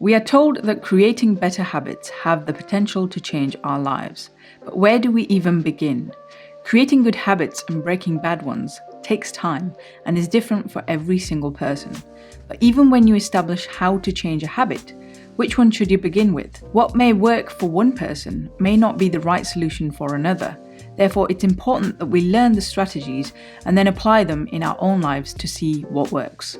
We are told that creating better habits have the potential to change our lives. But where do we even begin? Creating good habits and breaking bad ones takes time and is different for every single person. But even when you establish how to change a habit, which one should you begin with? What may work for one person may not be the right solution for another. Therefore, it's important that we learn the strategies and then apply them in our own lives to see what works.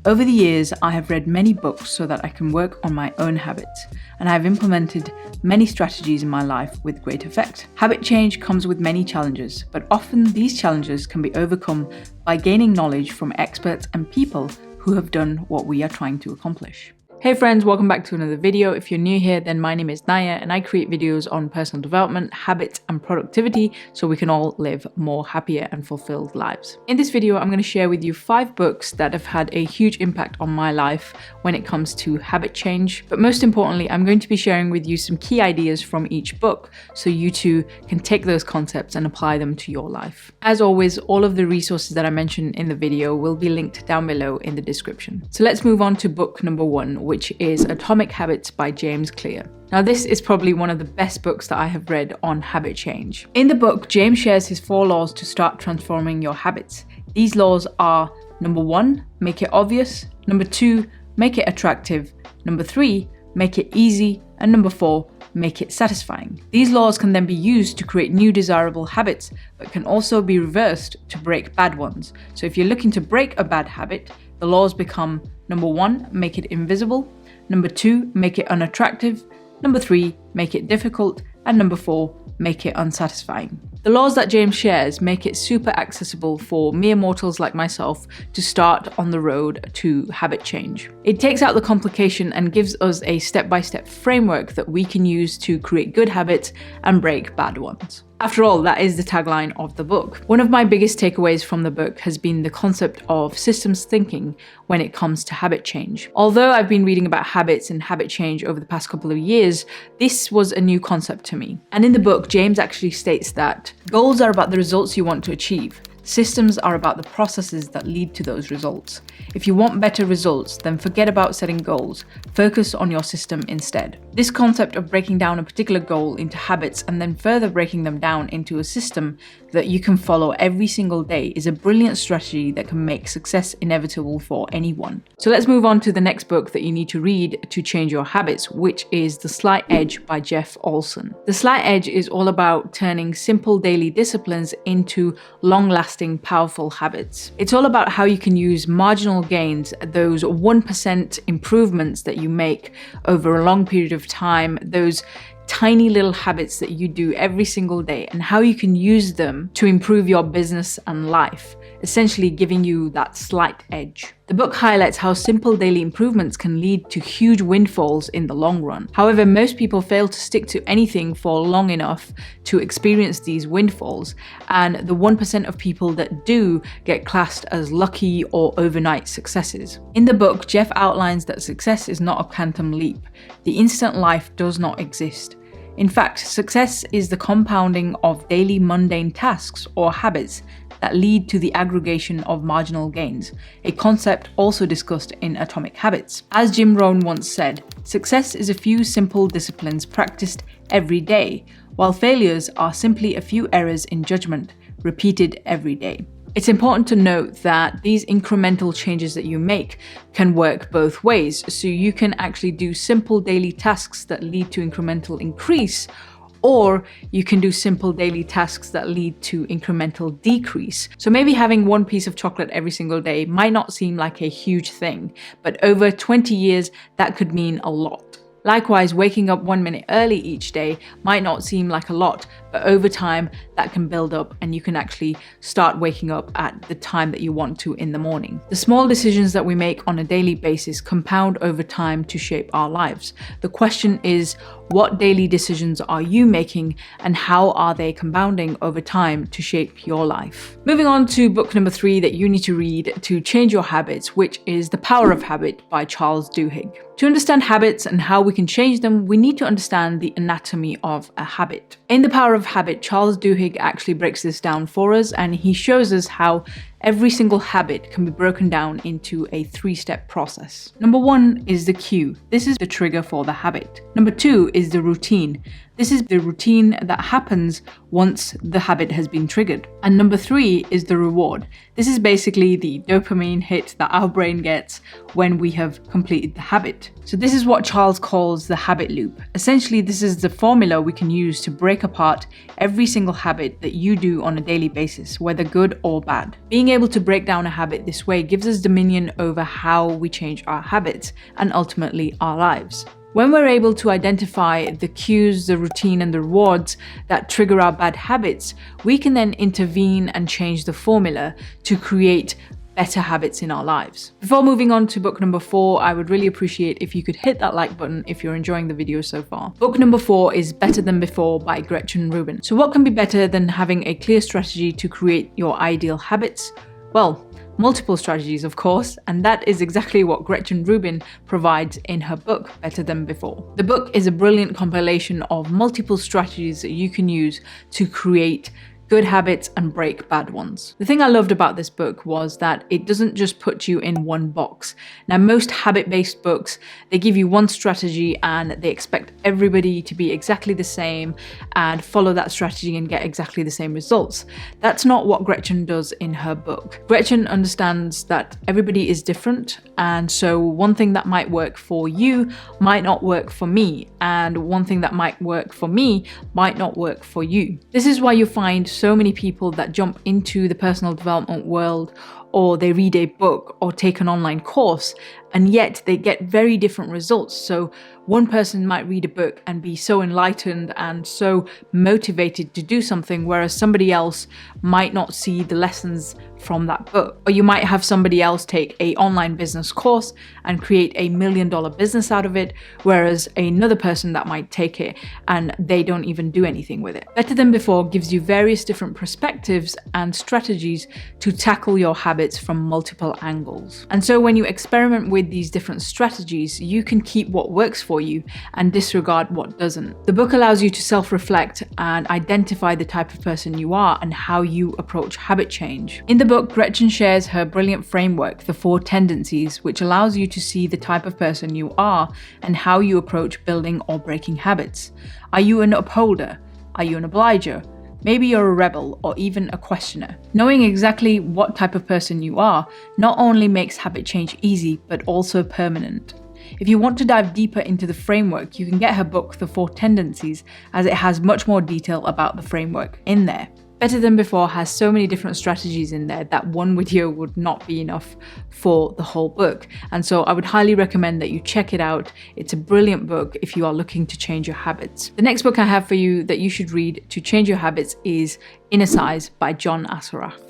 Over the years, I have read many books so that I can work on my own habits, and I have implemented many strategies in my life with great effect. Habit change comes with many challenges, but often these challenges can be overcome by gaining knowledge from experts and people who have done what we are trying to accomplish. Hey friends, welcome back to another video. If you're new here, then my name is Nayar and I create videos on personal development, habits and productivity so we can all live more happier and fulfilled lives. In this video, I'm going to share with you 5 books that have had a huge impact on my life when it comes to habit change. But most importantly, I'm going to be sharing with you some key ideas from each book so you too can take those concepts and apply them to your life. As always, all of the resources that I mentioned in the video will be linked down below in the description. So let's move on to book number 1, which is Atomic Habits by James Clear. Now, this is probably one of the best books that I have read on habit change. In the book, James shares his 4 laws to start transforming your habits. These laws are: number 1, make it obvious; number 2, make it attractive; number 3, make it easy; and number 4, make it satisfying. These laws can then be used to create new desirable habits, but can also be reversed to break bad ones. So if you're looking to break a bad habit, the laws become: number 1, make it invisible; number 2, make it unattractive; number 3, make it difficult; and number 4, make it unsatisfying. The laws that James shares make it super accessible for mere mortals like myself to start on the road to habit change. It takes out the complication and gives us a step-by-step framework that we can use to create good habits and break bad ones. After all, that is the tagline of the book. One of my biggest takeaways from the book has been the concept of systems thinking when it comes to habit change. Although I've been reading about habits and habit change over the past couple of years, this was a new concept to me. And in the book, James actually states that goals are about the results you want to achieve. Systems are about the processes that lead to those results. If you want better results, then forget about setting goals. Focus on your system instead. This concept of breaking down a particular goal into habits and then further breaking them down into a system that you can follow every single day is a brilliant strategy that can make success inevitable for anyone. So let's move on to the next book that you need to read to change your habits, which is The Slight Edge by Jeff Olson. The Slight Edge is all about turning simple daily disciplines into long-lasting, powerful habits. It's all about how you can use marginal gains, those 1% improvements that you make over a long period of time, those tiny little habits that you do every single day, and how you can use them to improve your business and life, essentially giving you that slight edge. The book highlights how simple daily improvements can lead to huge windfalls in the long run. However, most people fail to stick to anything for long enough to experience these windfalls, and the 1% of people that do get classed as lucky or overnight successes. In the book, Jeff outlines that success is not a quantum leap. The instant life does not exist. In fact, success is the compounding of daily mundane tasks or habits that lead to the aggregation of marginal gains, a concept also discussed in Atomic Habits. As Jim Rohn once said, success is a few simple disciplines practiced every day, while failures are simply a few errors in judgment repeated every day. It's important to note that these incremental changes that you make can work both ways, so you can actually do simple daily tasks that lead to incremental increase, or you can do simple daily tasks that lead to incremental decrease. So maybe having 1 piece of chocolate every single day might not seem like a huge thing, but over 20 years, that could mean a lot. Likewise, waking up 1 minute early each day might not seem like a lot, but over time that can build up and you can actually start waking up at the time that you want to in the morning. The small decisions that we make on a daily basis compound over time to shape our lives. The question is, what daily decisions are you making and how are they compounding over time to shape your life? Moving on to book number 3 that you need to read to change your habits, which is The Power of Habit by Charles Duhigg. To understand habits and how we can change them, we need to understand the anatomy of a habit. In The Power of Habit, Charles Duhigg actually breaks this down for us, and he shows us how every single habit can be broken down into a 3-step process. Number 1 is the cue. This is the trigger for the habit. Number 2 is the routine. This is the routine that happens once the habit has been triggered. And number 3 is the reward. This is basically the dopamine hit that our brain gets when we have completed the habit. So this is what Charles calls the habit loop. Essentially, this is the formula we can use to break apart every single habit that you do on a daily basis, whether good or bad. Being able to break down a habit this way gives us dominion over how we change our habits and ultimately our lives. When we're able to identify the cues, the routine, and the rewards that trigger our bad habits, we can then intervene and change the formula to create better habits in our lives. Before moving on to book number 4, I would really appreciate if you could hit that like button if you're enjoying the video so far. Book number 4 is Better Than Before by Gretchen Rubin. So what can be better than having a clear strategy to create your ideal habits? Well, multiple strategies, of course, and that is exactly what Gretchen Rubin provides in her book, Better Than Before. The book is a brilliant compilation of multiple strategies that you can use to create good habits and break bad ones. The thing I loved about this book was that it doesn't just put you in one box. Now, most habit-based books, they give you one strategy and they expect everybody to be exactly the same and follow that strategy and get exactly the same results. That's not what Gretchen does in her book. Gretchen understands that everybody is different, and so one thing that might work for you might not work for me, and one thing that might work for me might not work for you. This is why you find so many people that jump into the personal development world, or they read a book or take an online course, and yet they get very different results. So one person might read a book and be so enlightened and so motivated to do something, whereas somebody else might not see the lessons from that book. Or you might have somebody else take an online business course and create $1 million business out of it, whereas another person that might take it and they don't even do anything with it. Better Than Before gives you various different perspectives and strategies to tackle your habits from multiple angles. And so when you experiment with these different strategies, you can keep what works for you and disregard what doesn't. The book allows you to self-reflect and identify the type of person you are and how you approach habit change. In the book, Gretchen shares her brilliant framework, the 4 tendencies, which allows you to see the type of person you are and how you approach building or breaking habits. Are you an upholder? Are you an obliger? Maybe you're a rebel or even a questioner. Knowing exactly what type of person you are not only makes habit change easy, but also permanent. If you want to dive deeper into the framework, you can get her book, The 4 Tendencies, as it has much more detail about the framework in there. Better Than Before has so many different strategies in there that one video would not be enough for the whole book. And so I would highly recommend that you check it out. It's a brilliant book if you are looking to change your habits. The next book I have for you that you should read to change your habits is Inner Size by John Assaraf.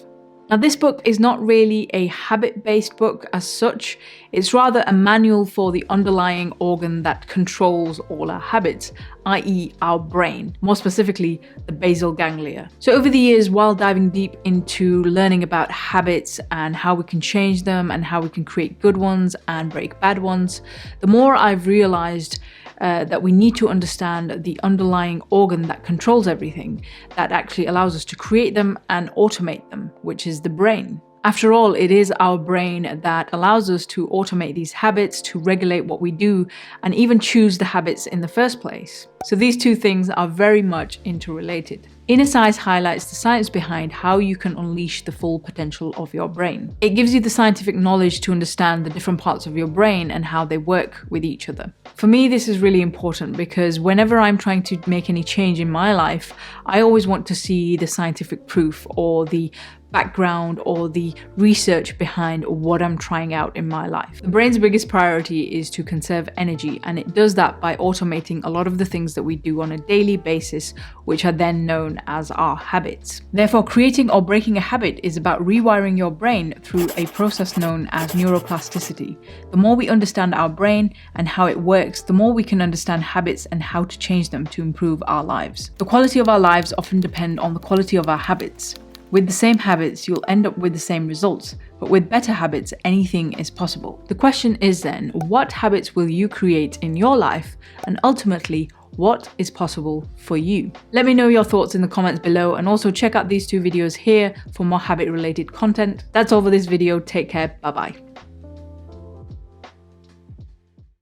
Now, this book is not really a habit-based book as such. It's rather a manual for the underlying organ that controls all our habits, i.e. our brain, more specifically the basal ganglia. So over the years, while diving deep into learning about habits and how we can change them and how we can create good ones and break bad ones, the more I've realized that we need to understand the underlying organ that controls everything, that actually allows us to create them and automate them, which is the brain. After all, it is our brain that allows us to automate these habits, to regulate what we do, and even choose the habits in the first place. So these two things are very much interrelated. Inner Size highlights the science behind how you can unleash the full potential of your brain. It gives you the scientific knowledge to understand the different parts of your brain and how they work with each other. For me, this is really important because whenever I'm trying to make any change in my life, I always want to see the scientific proof or the background or the research behind what I'm trying out in my life. The brain's biggest priority is to conserve energy, and it does that by automating a lot of the things that we do on a daily basis, which are then known as our habits. Therefore, creating or breaking a habit is about rewiring your brain through a process known as neuroplasticity. The more we understand our brain and how it works, the more we can understand habits and how to change them to improve our lives. The quality of our lives often depend on the quality of our habits. With the same habits, you'll end up with the same results, but with better habits, anything is possible. The question is then, what habits will you create in your life, and ultimately, what is possible for you. Let me know your thoughts in the comments below, and also check out these 2 videos here for more habit related content. That's all for this video. Take care. Bye bye.